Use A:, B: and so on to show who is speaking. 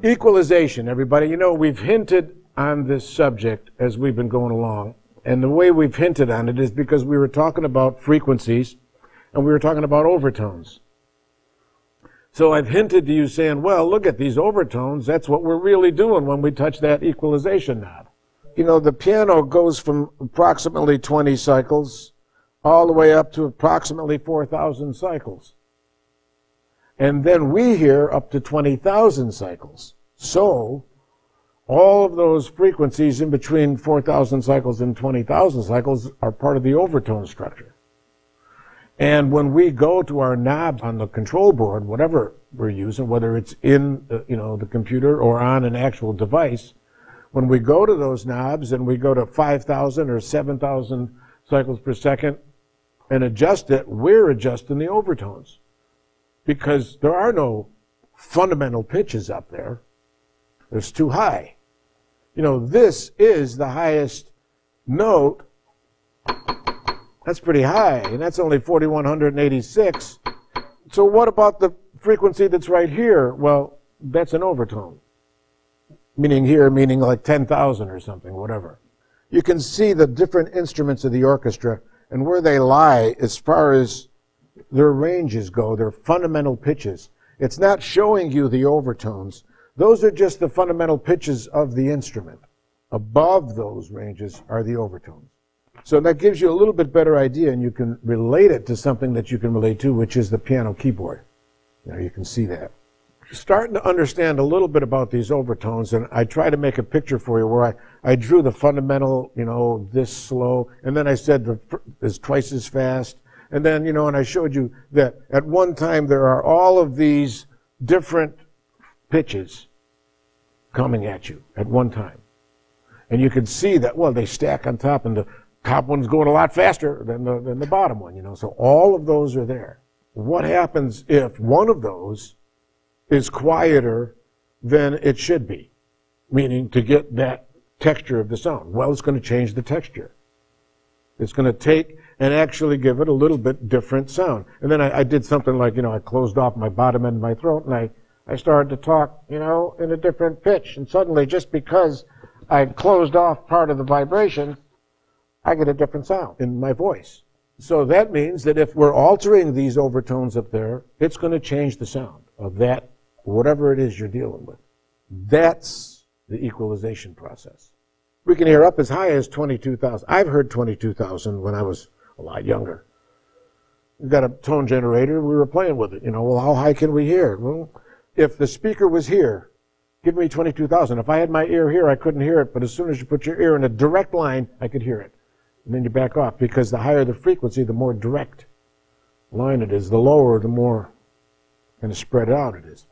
A: Equalization, everybody. You know, we've hinted on this subject as we've been going along. And the way we've hinted on it is because we were talking about frequencies and we were talking about overtones. So I've hinted to you saying, well, look at these overtones. That's what we're really doing when we touch that equalization knob. You know, the piano goes from approximately 20 cycles all the way up to approximately 4,000 cycles. And then we hear up to 20,000 cycles. So all of those frequencies in between 4,000 cycles and 20,000 cycles are part of the overtone structure. And when we go to our knobs on the control board, whatever we're using, whether it's in the computer or on an actual device, when we go to those knobs and we go to 5,000 or 7,000 cycles per second and adjust it, we're adjusting the overtones. Because there are no fundamental pitches up there. It's too high. You know, this is the highest note. That's pretty high, and that's only 4,186. So what about the frequency that's right here? Well, that's an overtone. Meaning like 10,000 or something, whatever. You can see the different instruments of the orchestra and where they lie as far as their ranges go, their fundamental pitches. It's not showing you the overtones. Those are just the fundamental pitches of the instrument. Above those ranges are the overtones. So that gives you a little bit better idea, and you can relate it to something that you can relate to, which is the piano keyboard. Now you can see that. Starting to understand a little bit about these overtones, and I try to make a picture for you where I drew the fundamental, this slow, and then I said is twice as fast. And then, and I showed you that at one time there are all of these different pitches coming at you at one time. And you can see that, well, they stack on top, and the top one's going a lot faster than the bottom one, So all of those are there. What happens if one of those is quieter than it should be? Meaning to get that texture of the sound. Well, it's going to change the texture. It's going to take and actually give it a little bit different sound. And then I did something like, I closed off my bottom end of my throat, and I started to talk, in a different pitch. And suddenly, just because I closed off part of the vibration, I get a different sound in my voice. So that means that if we're altering these overtones up there, it's going to change the sound of that, whatever it is you're dealing with. That's the equalization process. We can hear up as high as 22,000. I've heard 22,000 when I was a lot younger. We've got a tone generator, we were playing with it. Well, how high can we hear? Well, if the speaker was here, give me 22,000. If I had my ear here, I couldn't hear it, but as soon as you put your ear in a direct line, I could hear it. And then you back off, because the higher the frequency, the more direct line it is. The lower, the more kind of spread out it is.